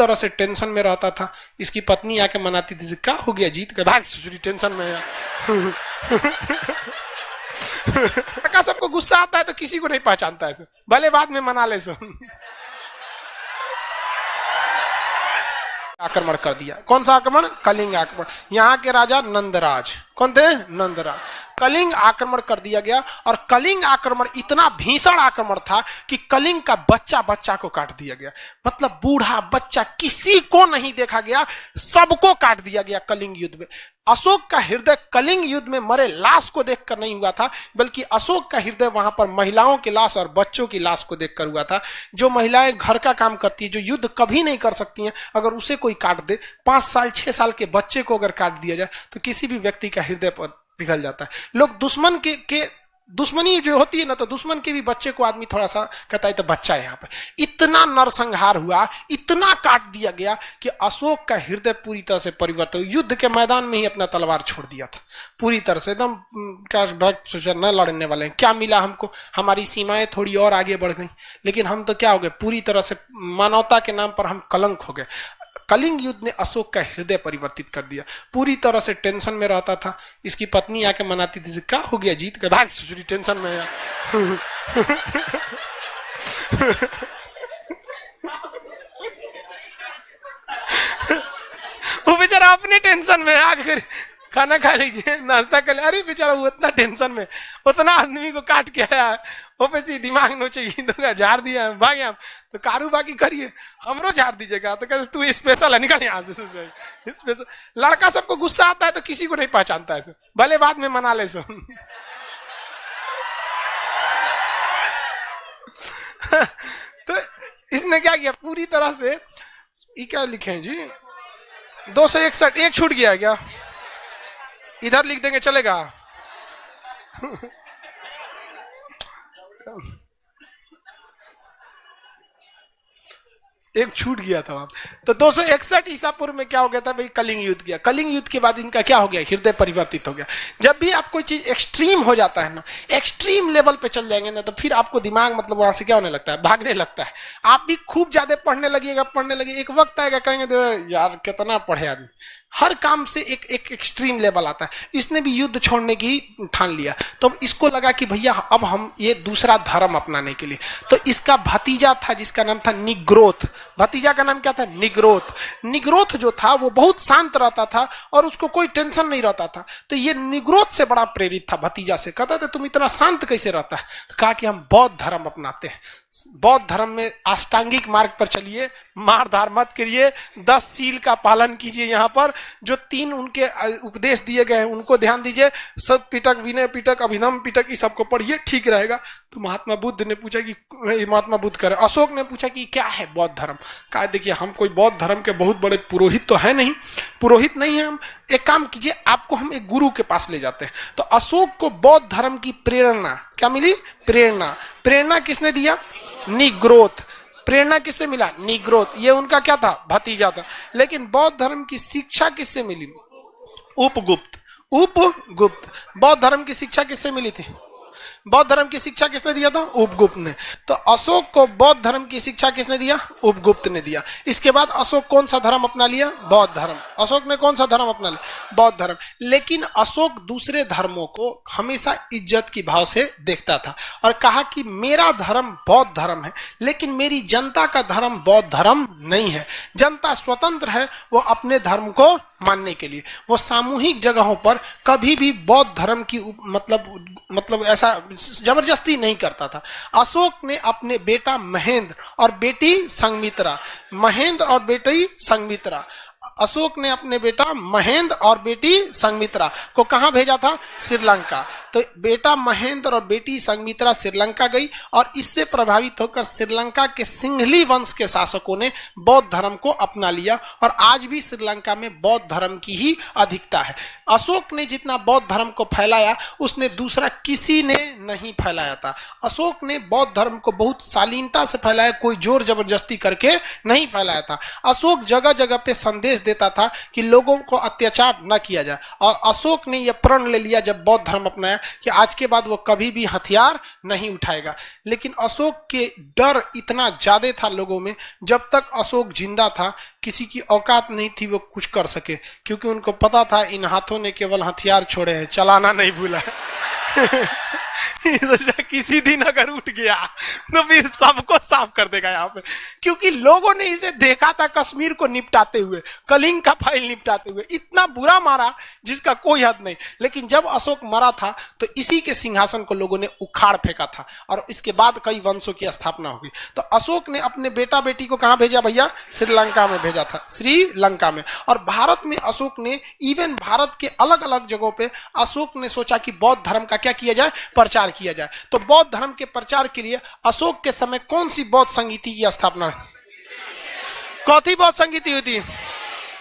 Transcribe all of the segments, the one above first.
तरह से टेंशन में रहता था। इसकी पत्नी आके मनाती थी, क्या हो गया जीत का, भाग ससुरी टेंशन में है। सबको गुस्सा आता है तो किसी को नहीं पहचानता है, भले बाद में मना ले सो। आक्रमण कर दिया। कौन सा आक्रमण? कलिंग आक्रमण। यहाँ के राजा नंदराज, कौन थे? नंदराज। कलिंग आक्रमण कर दिया गया और कलिंग आक्रमण इतना भीषण आक्रमण था कि कलिंग का बच्चा बच्चा को काट दिया गया। मतलब बूढ़ा बच्चा किसी को नहीं देखा गया, सबको काट दिया गया कलिंग युद्ध में। अशोक का हृदय कलिंग युद्ध में मरे लाश को देखकर नहीं हुआ था, बल्कि अशोक का हृदय वहां पर महिलाओं की लाश और बच्चों की लाश को देखकर हुआ था। जो महिलाएं घर का काम करती है, जो युद्ध कभी नहीं कर सकती हैं, अगर उसे कोई काट दे, 5 साल 6 साल के बच्चे को अगर काट दिया जाए तो किसी भी व्यक्ति का हृदय पिघल जाता है। लोग दुश्मन के दुश्मनी जो होती है ना, तो दुश्मन के भी बच्चे को आदमी थोड़ा सा कहता है तो बच्चा है। यहाँ पे इतना नरसंहार हुआ, इतना काट दिया गया कि अशोक का हृदय पूरी तरह से परिवर्तन हुआ। युद्ध के मैदान में ही अपना तलवार छोड़ दिया था पूरी तरह से, एकदम क्या न लड़ने वाले हैं, क्या मिला हमको, हमारी सीमाएं थोड़ी और आगे बढ़ गई, लेकिन हम तो क्या हो गए, पूरी तरह से मानवता के नाम पर हम कलंक हो गए। कलिंग युद्ध ने अशोक का हृदय परिवर्तित कर दिया। पूरी तरह से टेंशन में रहता था। इसकी पत्नी आके मनाती थी, क्या हो गया जीत का, भाग ससुरी टेंशन में है। वो बेचारा अपनी टेंशन में आकर खाना खा लीजिए, नाश्ता कर ले, अरे बेचारा वो इतना टेंशन में, उतना आदमी को काट के आया, वो पे दिमाग नो चाहिए तो झाड़ दिया, भाग यहाँ तो कारू बाकी करिए, हमरो झाड़ दीजिएगा, तो कहते तू स्पेशल है, निकल यहाँ से। स्पेशल लड़का सबको गुस्सा आता है तो किसी को नहीं पहचानता है, भले बाद में मना ले सो। तो इसने क्या किया, पूरी तरह से, ये क्या लिखे जी, 261, एक छूट गया क्या, इधर लिख देंगे चलेगा। एक छूट गया था वहां। तो 261 ईसा पूर्व में क्या हो गया था भाई, कलिंग युद्ध किया। कलिंग युद्ध के बाद इनका क्या हो गया, हृदय परिवर्तित हो गया। जब भी आप कोई चीज एक्सट्रीम हो जाता है ना, एक्सट्रीम लेवल पे चल जाएंगे ना, तो फिर आपको दिमाग मतलब वहां से क्या होने लगता है, भागने लगता है। आप भी खूब ज्यादा पढ़ने लगिए, एक वक्त आएगा कहेंगे यार कितना पढ़े आदमी, हर काम से एक एक्सट्रीम लेवल आता है। इसने भी युद्ध छोड़ने की ठान लिया, तो इसको लगा कि भैया अब हम ये दूसरा धर्म अपनाने के लिए, तो इसका भतीजा था जिसका नाम था निग्रोथ। भतीजा का नाम क्या था, निग्रोथ। निग्रोथ जो था वो बहुत शांत रहता था और उसको कोई टेंशन नहीं रहता था, तो ये निग्रोथ से बड़ा प्रेरित था भतीजा से। कहता था तुम इतना शांत कैसे रहता है, तो कहा कि हम बौद्ध धर्म अपनाते हैं। बौद्ध धर्म में अष्टांगिक मार्ग पर चलिए, मार धार मत करिए, 10 सील का पालन कीजिए। यहाँ पर जो 3 उनके उपदेश दिए गए हैं उनको ध्यान दीजिए, सत पिटक, विनय पिटक, अभिनव पिटक, इस सबको पढ़िए, ठीक रहेगा। तो महात्मा बुद्ध ने पूछा कि महात्मा बुद्ध करे, अशोक ने पूछा कि क्या है बौद्ध धर्म। कहा देखिए हम कोई बौद्ध धर्म के बहुत बड़े पुरोहित तो है नहीं, पुरोहित नहीं है हम, एक काम कीजिए आपको हम एक गुरु के पास ले जाते हैं। तो अशोक को बौद्ध धर्म की प्रेरणा क्या मिली, प्रेरणा किसने दिया, निग्रोथ। प्रेरणा किससे मिला, निग्रोथ। ये उनका क्या था, भतीजा था। लेकिन बौद्ध धर्म की शिक्षा किससे मिली, उपगुप्त। बौद्ध धर्म की शिक्षा किससे मिली थी, बौद्ध धर्म की शिक्षा किसने दिया था, उपगुप्त ने। तो अशोक को बौद्ध धर्म की शिक्षा किसने दिया, उपगुप्त ने दिया। इसके बाद अशोक कौन सा धर्म अपना लिया, बौद्ध धर्म। अशोक ने कौन सा धर्म अपना लिया, बौद्ध धर्म। लेकिन अशोक दूसरे धर्मों को हमेशा इज्जत की भाव से देखता था और कहा कि मेरा धर्म बौद्ध धर्म है, लेकिन मेरी जनता का धर्म बौद्ध धर्म नहीं है। जनता स्वतंत्र है वो अपने धर्म को मानने के लिए, वो सामूहिक जगहों पर कभी भी बौद्ध धर्म की मतलब ऐसा जबरदस्ती नहीं करता था। अशोक ने अपने बेटा महेंद्र और बेटी संघमित्रा, अशोक ने अपने बेटा महेंद्र और बेटी संघमित्रा को कहां भेजा था, श्रीलंका। तो बेटा महेंद्र और बेटी संघमित्रा श्रीलंका गई और इससे प्रभावित होकर श्रीलंका के सिंघली वंश के शासकों ने बौद्ध धर्म को अपना लिया और आज भी श्रीलंका में बौद्ध धर्म की ही अधिकता है। अशोक ने जितना बौद्ध धर्म को फैलाया उसने दूसरा किसी ने नहीं फैलाया था। अशोक ने बौद्ध धर्म को बहुत शालीनता से फैलाया, कोई जोर जबरदस्ती करके नहीं फैलाया था। अशोक जगह जगह पे संदेश आदेश देता था कि लोगों को अत्याचार न किया जाए। और अशोक ने यह प्रण ले लिया जब बौद्ध धर्म अपनाया कि आज के बाद वो कभी भी हथियार नहीं उठाएगा। लेकिन अशोक के डर इतना ज्यादा था लोगों में, जब तक अशोक जिंदा था किसी की औकात नहीं थी वो कुछ कर सके, क्योंकि उनको पता था इन हाथों ने केवल हथियार छोड़े हैं, चलाना नहीं भूला। किसी दिन अगर उठ गया तो फिर सबको साफ कर देगा यहाँ पे, क्योंकि लोगों ने इसे देखा था कश्मीर को निपटाते हुए, कलिंग का फाइल निपटाते हुए, इतना बुरा मारा जिसका कोई हद नहीं। लेकिन जब अशोक मरा था तो इसी के सिंहासन को लोगों ने उखाड़ फेंका था और इसके बाद कई वंशों की स्थापना होगी। तो अशोक ने अपने बेटा बेटी को कहां भेजा भैया? श्रीलंका में भेजा था, श्रीलंका में। और भारत में अशोक ने इवन भारत के अलग अलग जगहों पे अशोक ने सोचा कि बौद्ध धर्म का क्या किया जाए? प्रचार किया जाए। तो बौद्ध धर्म के प्रचार के लिए अशोक के समय कौन सी बौद्ध संगीति की स्थापना? कौथी बौद्ध संगीति हुई थी?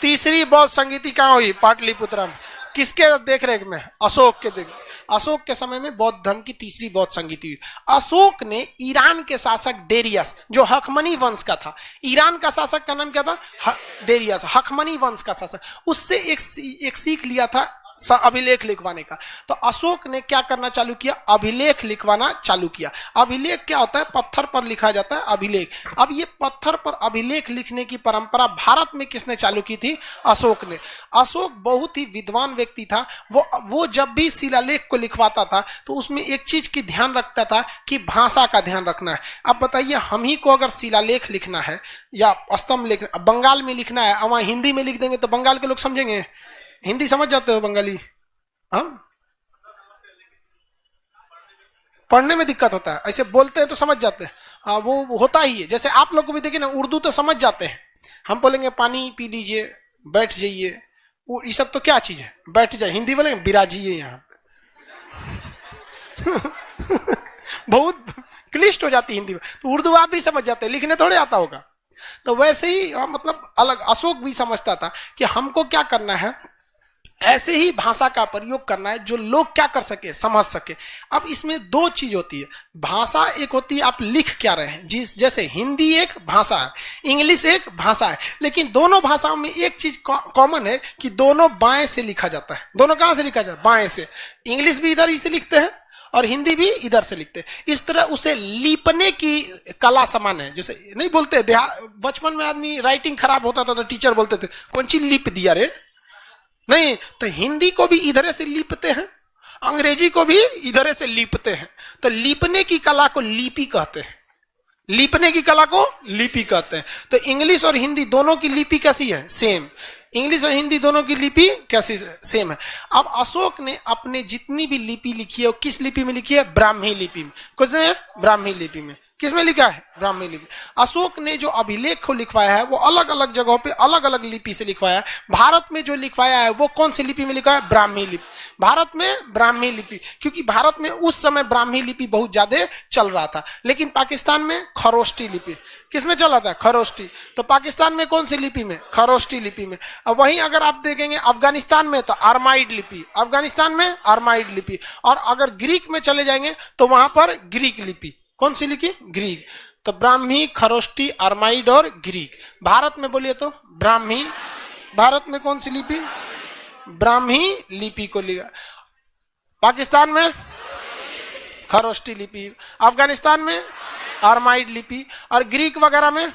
तीसरी बौद्ध संगीति कहां हुई? पाटलिपुत्र में। किसके देखरेख में? अशोक के देख। अशोक के समय में बौद्ध धर्म की तीसरी बौद्ध संगीति हुई। अशोक ने ईरान के शासक डेरियस, जो हखमनी वंश का था, ईरान का शासक का नाम क्या था? डेरियस, हखमनी वंश का शासक, उससे एक सीख लिया था अभिलेख लिखवाने का। तो अशोक ने क्या करना चालू किया? अभिलेख लिखवाना चालू किया। अभिलेख क्या होता है? पत्थर पर लिखा जाता है अभिलेख। अब ये पत्थर पर अभिलेख लिखने की परंपरा भारत में किसने चालू की थी? अशोक ने। अशोक बहुत ही विद्वान व्यक्ति था। वो जब भी शिलालेख को लिखवाता था तो उसमें एक चीज की ध्यान रखता था कि भाषा का ध्यान रखना है। अब बताइए, हम ही को अगर शिलालेख लिखना है या स्तंभ लिखना, बंगाल में लिखना है, वहां हिंदी में लिख देंगे तो बंगाल के लोग समझेंगे? हिंदी समझ जाते हो बंगाली? हम पढ़ने में दिक्कत होता है, ऐसे बोलते हैं तो समझ जाते हैं। वो होता ही है। जैसे आप लोग को भी देखिए ना, उर्दू तो समझ जाते हैं। हम बोलेंगे पानी पी लीजिए, बैठ जाइए, वो ये सब तो क्या चीज है? बैठ जाए। हिंदी बोलेंगे बिराजिए यहाँ पे। बहुत क्लिष्ट हो जाती है हिंदी में। तो उर्दू आप भी समझ जाते हैं, लिखने थोड़े आता होगा। तो वैसे ही मतलब अलग अशोक भी समझता था कि हमको क्या करना है, ऐसे ही भाषा का प्रयोग करना है जो लोग क्या कर सके, समझ सके। अब इसमें दो चीज होती है। भाषा एक होती है आप लिख क्या रहे हैं, जैसे हिंदी एक भाषा है, इंग्लिश एक भाषा है, लेकिन दोनों भाषाओं में एक चीज कॉमन है कि दोनों बाएं से लिखा जाता है। दोनों कहां से लिखा जाता है? बाएं से। इंग्लिश भी इधर ही से लिखते हैं और हिंदी भी इधर से लिखते हैं। इस तरह उसे लिपने की कला समान है। जैसे नहीं बोलते, बचपन में आदमी राइटिंग खराब होता था तो टीचर बोलते थे कौन सी लिप दिया रे? नहीं, तो हिंदी को भी इधर से लिपते हैं, अंग्रेजी को भी इधर से लिपते हैं। तो लिपने की कला को लिपि कहते हैं। लिपने की कला को लिपि कहते हैं। तो इंग्लिश और हिंदी दोनों की लिपि कैसी है? सेम। इंग्लिश और हिंदी दोनों की लिपि कैसी? सेम है। अब अशोक ने अपने जितनी भी लिपि लिखी है वो किस लिपि में लिखी है? ब्राह्मी लिपि में। कुछ ब्राह्मी लिपि में। किसमें लिखा है? ब्राह्मी लिपि। अशोक ने जो अभिलेख को लिखवाया है वो अलग अलग जगहों पे अलग अलग लिपि से लिखवाया है। भारत में जो लिखवाया है वो कौन सी लिपि में लिखा है? ब्राह्मी लिपि। भारत में ब्राह्मी लिपि, क्योंकि भारत में उस समय ब्राह्मी लिपि बहुत ज्यादा चल रहा था। लेकिन पाकिस्तान में खरोष्टी लिपि। किसमें चल रहा था? खरोष्टी। तो पाकिस्तान में कौन सी लिपि में? खरोष्टी लिपि में। अब वहीं अगर आप देखेंगे अफगानिस्तान में तो अरमाइड लिपि, अफगानिस्तान में अरमाइड लिपि। और अगर ग्रीक में चले जाएंगे तो वहां पर ग्रीक लिपि। कौन सी लिखी? ग्रीक। तो ब्राह्मी, खरोष्टी, अरमाइड और ग्रीक। भारत में बोलिए तो ब्राह्मी। भारत में कौन सी लिपि? ब्राह्मी लिपि को लिखा। पाकिस्तान में खरोष्टी लिपि, अफगानिस्तान में अरमाइड लिपि और ग्रीक वगैरह में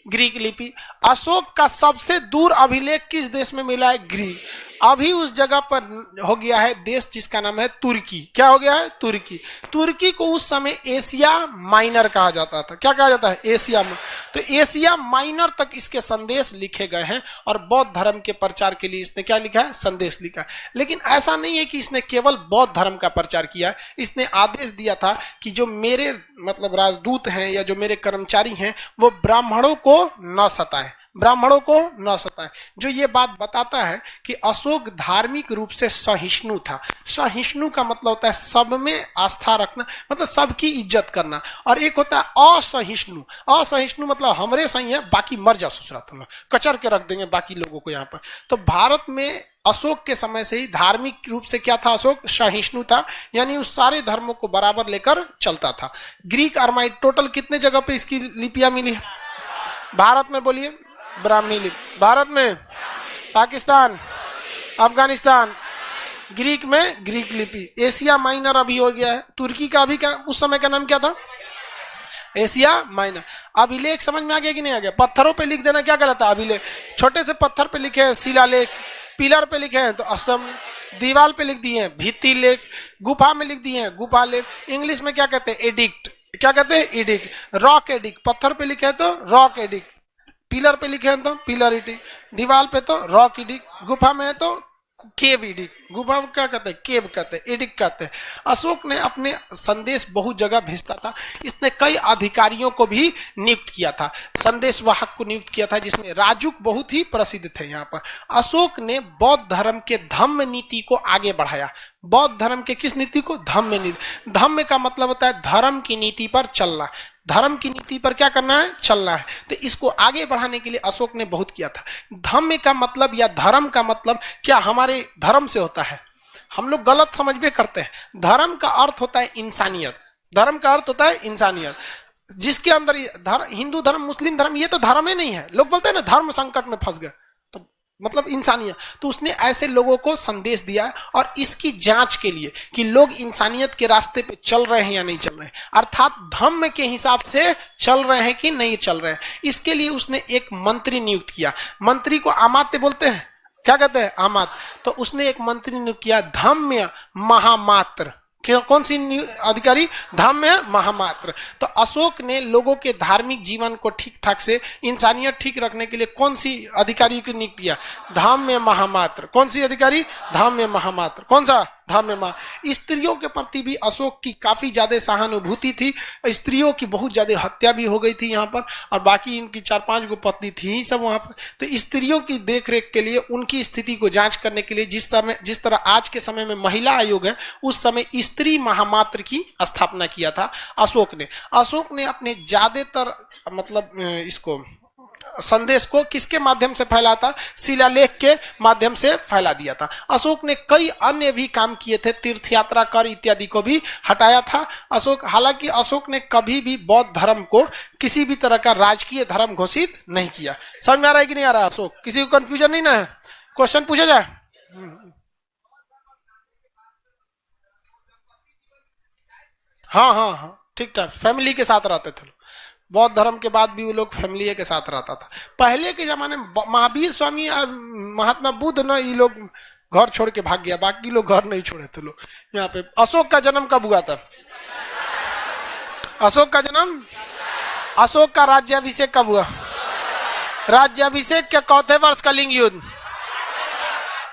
ग्रीक लिपि। अशोक का सबसे दूर अभिलेख किस देश में मिला है? ग्रीक। अभी उस जगह पर हो गया है देश जिसका नाम है तुर्की। क्या हो गया है? तुर्की। तुर्की को उस समय एशिया माइनर कहा जाता था। क्या कहा जाता है? एशिया में। तो एशिया माइनर तक इसके संदेश लिखे गए हैं और बौद्ध धर्म के प्रचार के लिए इसने क्या लिखा है? संदेश लिखा है। लेकिन ऐसा नहीं है कि इसने केवल बौद्ध धर्म का प्रचार किया। इसने आदेश दिया था कि जो मेरे मतलब राजदूत हैं या जो मेरे कर्मचारी हैं वो ब्राह्मणों को न सताएं, ब्राह्मणों को न सताएं। जो ये बात बताता है कि अशोक धार्मिक रूप से सहिष्णु था। सहिष्णु का मतलब होता है सब में आस्था रखना, मतलब सबकी इज्जत करना। और एक होता है असहिष्णु। असहिष्णु मतलब हमरे सही है, बाकी मर जा ससुरा, तुम कचर के रख देंगे बाकी लोगों को यहाँ पर। तो भारत में अशोक के समय से ही धार्मिक रूप से क्या था? अशोक सहिष्णु था, यानी उस सारे धर्मों को बराबर लेकर चलता था। ग्रीक, अरमाइड, टोटल कितने जगह पे इसकी लिपियां मिली? भारत में बोलिए ब्राह्मी लिपि। भारत में पाकिस्तान, अफगानिस्तान, ग्रीक में ग्रीक लिपि, एशिया माइनर अभी हो गया है, तुर्की का अभी क्या उस समय का नाम क्या था, एशिया माइनर। अभिलेख समझ में आ गया कि नहीं आ गया? पत्थरों पे लिख देना क्या कहलाता है? अभिलेख। छोटे से पत्थर पे लिखे हैं शिलालेख, पिलर पे लिखे हैं तो स्तंभ, दीवार पे लिख दिए हैं भित्ति लेख, गुफा में लिख दिए हैं गुफा लेख। इंग्लिश में क्या कहते हैं? एडिक्ट। क्या कहते हैं? एडिक्ट। रॉक एडिक्ट, पत्थर पे लिखे हैं तो रॉक एडिक्ट, पिलर पे लिखे हैं तो पिलर एडिक्ट, दीवार पे तो रॉक एडिक्ट, गुफा में है तो केव एडिक्ट। गुफा क्या कहते हैं? केव कहते हैं, एडिक्ट कहते हैं। अशोक ने अपने संदेश बहुत जगह भेजता था। इसने कई अधिकारियों को भी नियुक्त किया था, संदेश वाहक को नियुक्त किया था, जिसमें राजुक बहुत ही प्रसिद्ध थे। यहाँ पर अशोक ने बौद्ध धर्म के धम्म नीति को आगे बढ़ाया। बौद्ध धर्म के किस नीति को? धम्म नीति। धम्म का मतलब होता है धर्म की नीति पर चलना, धर्म की नीति पर क्या करना है? चलना है। तो इसको आगे बढ़ाने के लिए अशोक ने बहुत किया था। धम्म का मतलब या धर्म का मतलब क्या हमारे धर्म से होता है? हम लोग गलत समझ में करते हैं। धर्म का अर्थ होता है इंसानियत, धर्म का अर्थ होता है इंसानियत, जिसके अंदर हिंदू धर्म, मुस्लिम धर्म, ये तो धर्म ही नहीं है। लोग बोलते हैं ना धर्म संकट में फंस गए, तो मतलब इंसानियत। तो उसने ऐसे लोगों को संदेश दिया और इसकी जांच के लिए कि लोग इंसानियत के रास्ते पे चल रहे हैं या नहीं चल रहे हैं, अर्थात धम्म के हिसाब से चल रहे हैं कि नहीं चल रहे हैं। इसके लिए उसने एक मंत्री नियुक्त किया। मंत्री को अमात्य बोलते हैं, क्या कहते हैं? अमात्य। तो उसने एक मंत्री नियुक्त किया, धम्म महामात्र। कौन सी अधिकारी? धम्म महामात्र। तो अशोक ने लोगों के धार्मिक जीवन को ठीक ठाक से, इंसानियत ठीक रखने के लिए कौन सी अधिकारी को नियुक्त किया? धम्म महामात्र। कौन सी अधिकारी? धम्म महामात्र। कौन सा? धम्म महा। स्त्रियों के प्रति भी अशोक की काफी ज्यादा सहानुभूति थी। स्त्रियों की बहुत ज्यादा हत्या भी हो गई थी यहाँ पर, और बाकी इनकी 4-5 गो पत्नी थी सब वहां पर। तो स्त्रियों की देखरेख के लिए, उनकी स्थिति को जांच करने के लिए, जिस तरह आज के समय में महिला आयोग है, उस समय स्त्री महामात्र की स्थापना किया था अशोक ने। अशोक ने अपने ज्यादातर मतलब इसको संदेश को किसके माध्यम से फैला था? शिलालेख के माध्यम से फैला दिया था। अशोक ने कई अन्य भी काम किए थे, तीर्थ यात्रा कर इत्यादि को भी हटाया था अशोक। हालांकि अशोक ने कभी भी बौद्ध धर्म को किसी भी तरह का राजकीय धर्म घोषित नहीं किया। समझ में आ रहा है कि नहीं आ रहा? अशोक, किसी को कंफ्यूजन नहीं ना है? क्वेश्चन पूछा जाए? हाँ हाँ हाँ, ठीक ठाक, फैमिली के साथ रहते थे। बौद्ध धर्म के बाद भी वो लोग फैमिली के साथ रहता था। पहले के जमाने में महावीर स्वामी और महात्मा बुद्ध ना, ये लोग घर छोड़ के भाग गया, बाकी लोग घर नहीं छोड़े थे लोग। यहाँ पे अशोक का जन्म कब हुआ था? अशोक का जन्म, अशोक का राज्याभिषेक कब हुआ? राज्याभिषेक के चौथे वर्ष कलिंग युद्ध।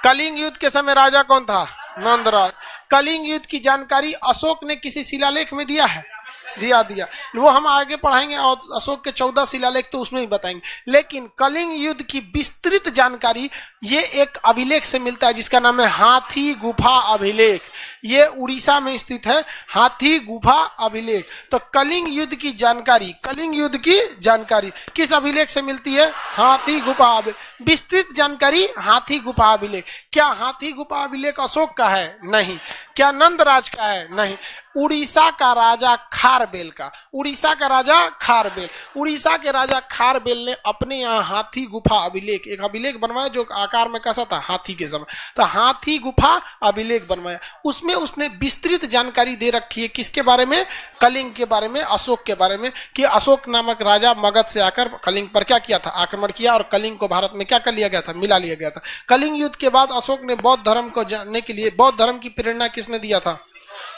कलिंग युद्ध के समय राजा कौन था? नंदराज। कलिंग युद्ध की जानकारी अशोक ने किसी शिलालेख में दिया है? दिया। वो हम आगे पढ़ाएंगे, और अशोक के 14 शिलालेख तो उसमें ही बताएंगे। लेकिन कलिंग युद्ध की विस्तृत जानकारी ये एक अभिलेख से मिलता है, जिसका नाम है हाथी गुफा अभिलेख। ये उड़ीसा में स्थित है, हाथी गुफा अभिलेख। तो कलिंग युद्ध की जानकारी, कलिंग युद्ध की जानकारी किस अभिलेख से मिलती है? हाथी गुफा अभिलेख। विस्तृत जानकारी हाथी गुफा अभिलेख। क्या हाथी गुफा अभिलेख अशोक का है? नहीं। क्या नंदराज का है? नहीं। उड़ीसा का राजा खारबेल का, उड़ीसा का राजा खारबेल, उड़ीसा के राजा खारबेल ने अपने यहाँ हाथी गुफा अभिलेख, एक अभिलेख बनवाया जो आकार में कैसा था? हाथी के समय। तो हाथी गुफा अभिलेख बनवाया, उसमें उसने विस्तृत जानकारी दे रखी है किसके बारे में? कलिंग के बारे में, अशोक के बारे में, कि अशोक नामक राजा मगध से आकर कलिंग पर क्या किया था? आक्रमण किया, और कलिंग को भारत में क्या कर लिया गया था? मिला लिया गया था। कलिंग युद्ध के बाद अशोक ने बौद्ध धर्म को जानने के लिए, बौद्ध धर्म की प्रेरणा किसने दिया था?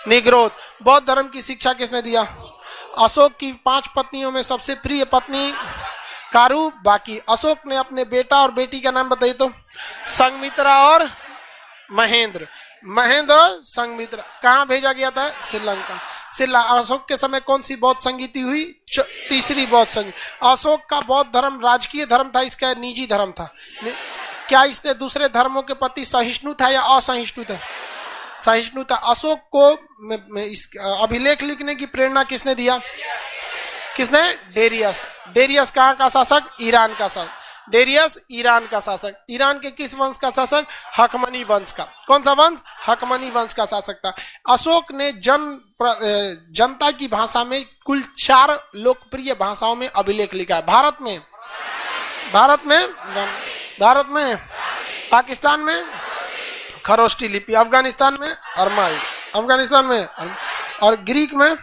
निग्रोध। बौद्ध धर्म की शिक्षा किसने दिया? अशोक की 5 पत्नियों में सबसे प्रिय पत्नी कारु। बाकी अशोक ने अपने बेटा और बेटी का नाम बताइए तो? संघमित्रा और महेंद्र। महेंद्र और संघमित्रा। कहाँ भेजा गया था? श्रीलंका। अशोक के समय कौन सी बौद्ध संगीति हुई? तीसरी बौद्ध संगीति। अशोक का बौद्ध धर्म राजकीय धर्म था, इसका निजी धर्म था। क्या इसने दूसरे धर्मों के प्रति सहिष्णु था या असहिष्णु था? सहिष्णु था। अशोक को इस अभिलेख लिखने की प्रेरणा किसने दिया? किसने? डेरियस। डेरियस कहाँ का शासक? ईरान का शासक। डेरियस ईरान का शासक। ईरान के किस वंश का शासक? हकमनी वंश का। कौन सा वंश? हकमनी वंश का शासक था। अशोक ने जनता की भाषा में कुल 4 लोकप्रिय भाषाओं में अभिलेख लिखा है। भारत में पाकिस्तान में खरोष्टी लिपि, अफगानिस्तान में अरमाई, अफगानिस्तान में और ग्रीक में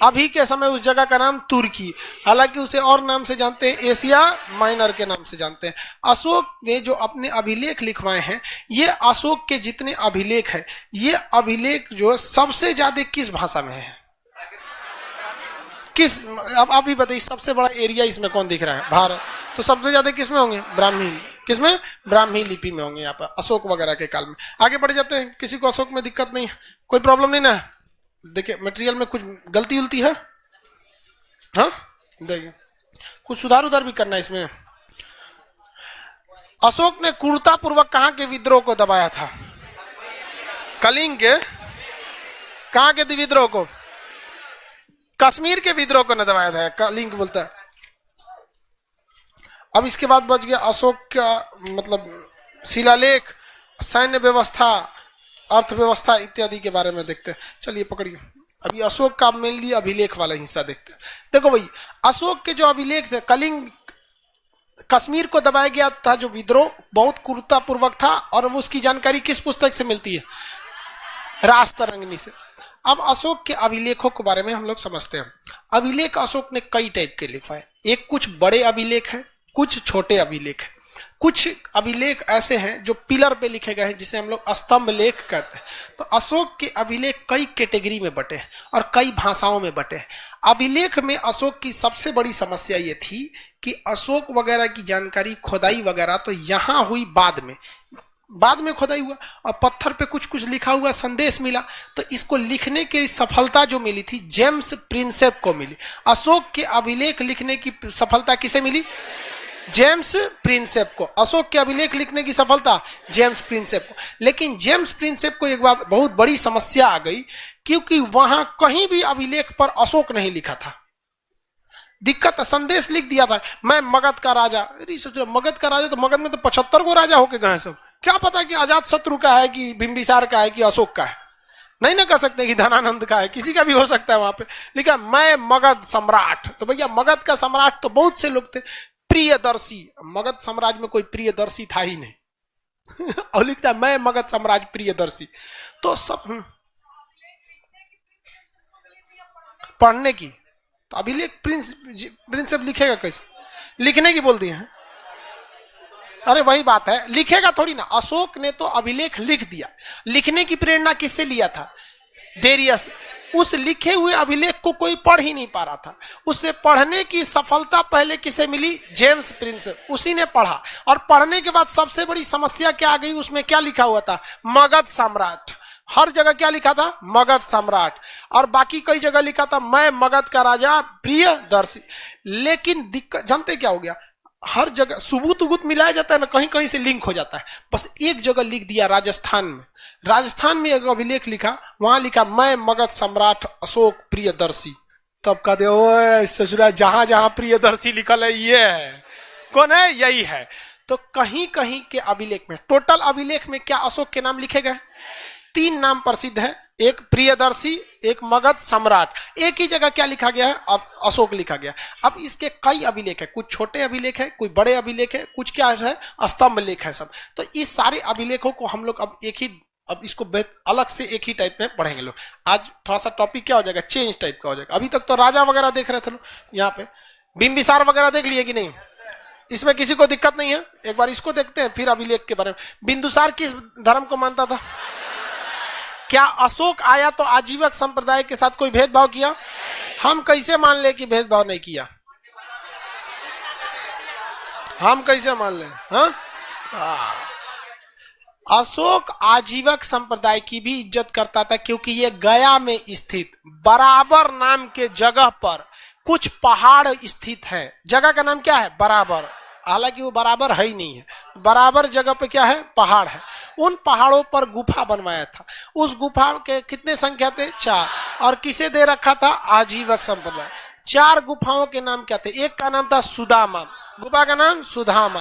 अभी के समय उस जगह का नाम तुर्की, हालांकि उसे और नाम से जानते हैं, एशिया माइनर के नाम से जानते हैं। अशोक ने जो अपने अभिलेख लिखवाए हैं, ये अशोक के जितने अभिलेख है, ये अभिलेख जो सबसे ज्यादा किस भाषा में है? किस, अब आप ही बताइए, सबसे बड़ा एरिया इसमें कौन दिख रहा है? भारत। तो सबसे ज्यादा किस में होंगे? ब्राह्मी। किसमें? ब्राह्मी लिपि में होंगे यहाँ पर, अशोक वगैरह के काल में। आगे बढ़ जाते हैं, किसी को अशोक में दिक्कत नहीं है, कोई प्रॉब्लम नहीं ना? देखिए मटेरियल में कुछ गलती उलती है, हाँ देखिए कुछ सुधार उधार भी करना है इसमें। अशोक ने क्रूरतापूर्वक कहां के विद्रोह को दबाया था? कलिंग के। कहां के विद्रोह को? कश्मीर के विद्रोह को न दबाया था, कलिंग बोलता है। अब इसके बाद बच गया अशोक का मतलब शिलालेख, सैन्य व्यवस्था, अर्थव्यवस्था इत्यादि के बारे में देखते हैं। चलिए पकड़िए, अभी अशोक का मेनली अभिलेख वाला हिस्सा देखते हैं। देखो भाई, अशोक के जो अभिलेख थे, कलिंग कश्मीर को दबाया गया था जो विद्रोह बहुत क्रूरतापूर्वक था, और उसकी जानकारी किस पुस्तक से मिलती है? राजतरंगिणी से। अब अशोक के अभिलेखों के बारे में हम लोग समझते हैं। अभिलेख अशोक ने कई टाइप के लिखवाए, एक कुछ बड़े अभिलेख है, कुछ छोटे अभिलेख है। कुछ अभिलेख ऐसे हैं जो पिलर पे लिखे गए हैं, जिसे हम लोग स्तंभ लेख कहते हैं। तो अशोक के अभिलेख कई कैटेगरी में बटे हैं और कई भाषाओं में बटे हैं। अभिलेख में अशोक की सबसे बड़ी समस्या ये थी कि अशोक वगैरह की जानकारी, खोदाई वगैरह तो यहां हुई बाद में खोदाई हुआ और पत्थर पे कुछ कुछ लिखा हुआ संदेश मिला, तो इसको लिखने की सफलता जो मिली थी जेम्स प्रिंसेप को मिली। अशोक के अभिलेख लिखने की सफलता किसे मिली? जेम्स प्रिंसेप को। अशोक के अभिलेख लिखने की सफलता जेम्स प्रिंसेप को। लेकिन जेम्स प्रिंसेप को एक बात बहुत बड़ी समस्या आ गई, क्योंकि वहां कहीं भी अभिलेख पर अशोक नहीं लिखा था। दिक्कत, संदेश लिख दिया था, मैं मगध का राजा। अरे सोच रहे मगध का राजा, तो मगध में तो 75 को राजा होके गए सब, क्या पता कि अजात शत्रु का है कि बिंबिसार का है कि अशोक का है। नहीं ना कह सकते कि धनानंद का है, किसी का भी हो सकता है। वहां पे लिखा मैं मगध सम्राट, तो भैया मगध का सम्राट तो बहुत से लोग थे। प्रियदर्शी, मगध साम्राज्य में कोई प्रियदर्शी था ही नहीं और लिखता है मैं मगध साम्राज्य प्रियदर्शी। तो सब पढ़ने की, तो अभिलेख प्रिंसेप लिखेगा कैसे? लिखने की बोल दिए हैं। अरे वही बात है, लिखेगा थोड़ी ना। अशोक ने तो अभिलेख लिख दिया, लिखने की प्रेरणा किससे लिया था? डेरियस। उस लिखे हुए अभिलेख को कोई पढ़ ही नहीं पा रहा था, उससे पढ़ने की सफलता पहले किसे मिली? James Prinsep. उसी ने पढ़ा, और पढ़ने के बाद सबसे बड़ी समस्या क्या आ गई? उसमें क्या लिखा हुआ था? मगध सम्राट। हर जगह क्या लिखा था? मगध सम्राट। और बाकी कई जगह लिखा था मैं मगध का राजा प्रियदर्शी। लेकिन दिक्कत जानते क्या हो गया? हर जगह सुबूत उबूत मिलाया जाता है ना, कहीं कहीं से लिंक हो जाता है। बस एक जगह लिख दिया, राजस्थान में। राजस्थान में एक अभिलेख लिखा, वहां लिखा मैं मगध सम्राट अशोक प्रियदर्शी। तब कहते ओए ससुरा, जहां जहां प्रियदर्शी लिखल है ये है, कौन है? यही है। तो कहीं कहीं के अभिलेख में, टोटल अभिलेख में क्या अशोक के नाम लिखे गए? 3 नाम प्रसिद्ध है, एक प्रियदर्शी, एक मगध सम्राट। एक ही जगह क्या लिखा गया है? अब अशोक लिखा गया। अब इसके कई अभिलेख है, कुछ छोटे अभिलेख है, कुछ बड़े अभिलेख है, कुछ क्या है स्तंभ लेख है सब। तो इस सारे अभिलेखों को हम लोग अब इसको अलग से एक ही टाइप में पढ़ेंगे लोग। आज थोड़ा सा टॉपिक क्या हो जाएगा? चेंज टाइप का हो जाएगा। अभी तक तो राजा वगैरह देख रहे थे लोग, यहाँ पे बिंबिसार वगैरह देख लिए कि नहीं? इसमें किसी को दिक्कत नहीं है? एक बार इसको देखते हैं, फिर अभिलेख के बारे में। बिंदुसार किस धर्म को मानता था? क्या अशोक आया तो आजीवक संप्रदाय के साथ कोई भेदभाव किया? हम कैसे मान ले कि भेदभाव नहीं किया? हम कैसे मान ले? हाँ, अशोक आजीवक संप्रदाय की भी इज्जत करता था, क्योंकि ये गया में स्थित बराबर नाम के जगह पर कुछ पहाड़ स्थित है। जगह का नाम क्या है? बराबर। हालांकि वो बराबर है ही नहीं है, बराबर जगह पे क्या है? पहाड़ है। उन पहाड़ों पर गुफा बनवाया था। उस गुफा के कितने संख्या थे? 4। और किसे दे रखा था? आजीवक संप्रदाय। 4 गुफाओं के नाम क्या थे? एक का नाम था सुदामा, गुफा का नाम सुदामा,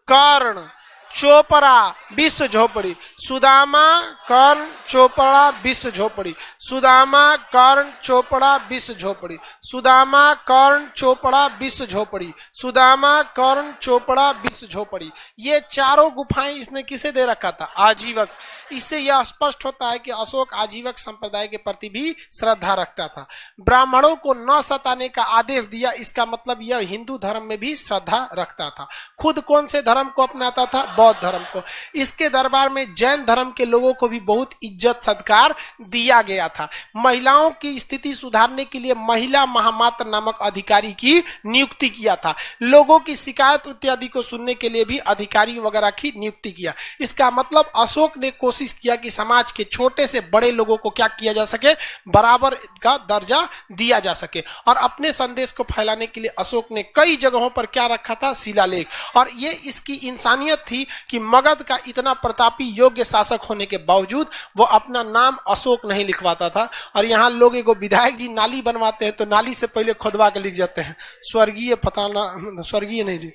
कर्ण, चोपड़ा विश्व झोपड़ी, सुदामा कर्ण चोपड़ा विश्व झोपड़ी, सुदामा कर्ण चोपड़ा विश्व झोपड़ी, सुदामा कर्ण चोपड़ा विश्व झोपड़ी, सुदामा कर्ण चोपड़ा विश्व झोपड़ी। ये चारों गुफाएं इसने किसे दे रखा था? आजीवक। इससे यह स्पष्ट होता है कि अशोक आजीवक संप्रदाय के प्रति भी श्रद्धा रखता था। ब्राह्मणों को न सताने का आदेश दिया, इसका मतलब यह हिंदू धर्म में भी श्रद्धा रखता था। खुद कौन से धर्म को अपनाता था? बौद्ध धर्म को। इसके दरबार में जैन धर्म के लोगों को भी बहुत इज्जत सत्कार दिया गया था। महिलाओं की स्थिति सुधारने के लिए महिला महामात्र नामक अधिकारी की नियुक्ति किया था। लोगों की शिकायत इत्यादि को सुनने के लिए भी अधिकारी वगैरह की नियुक्ति किया। इसका मतलब अशोक ने कोशिश किया कि समाज के छोटे से बड़े लोगों को क्या किया जा सके? बराबर का दर्जा दिया जा सके। और अपने संदेश को फैलाने के लिए अशोक ने कई जगहों पर क्या रखा था? शिलालेख। और ये इसकी इंसानियत थी कि मगध का इतना प्रतापी योग्य शासक होने के बावजूद वो अपना नाम अशोक नहीं लिखवाता था। और यहाँ लोग एगो विधायक जी नाली बनवाते हैं तो नाली से पहले खुदवा के लिख जाते हैं स्वर्गीय फताना, स्वर्गीय नहीं जी,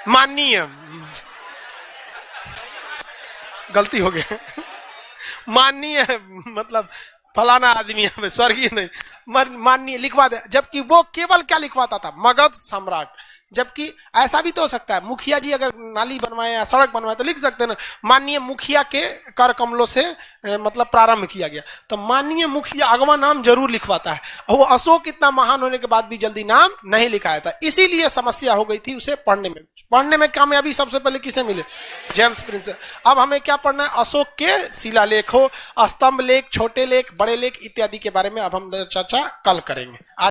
माननीय, गलती हो गया, माननीय मतलब फलाना आदमी है, स्वर्गीय नहीं, माननीय लिखवा दे। जबकि वो केवल क्या लिखवाता था? मगध सम्राट। जबकि ऐसा भी तो हो सकता है, मुखिया जी अगर नाली बनवाए या सड़क बनवाए तो लिख सकते हैं ना, माननीय मुखिया के कर कमलों से मतलब प्रारंभ किया गया। तो माननीय मुखिया अगवा नाम जरूर लिखवाता है। और वो अशोक इतना महान होने के बाद भी जल्दी नाम नहीं लिखाया था, इसीलिए समस्या हो गई थी उसे पढ़ने में कामयाबी सबसे पहले किसे मिले? James Prince. अब हमें क्या पढ़ना है? अशोक के शिलालेखों, स्तंभ लेख, छोटे लेख, बड़े लेख इत्यादि के बारे में अब हम चर्चा कल करेंगे।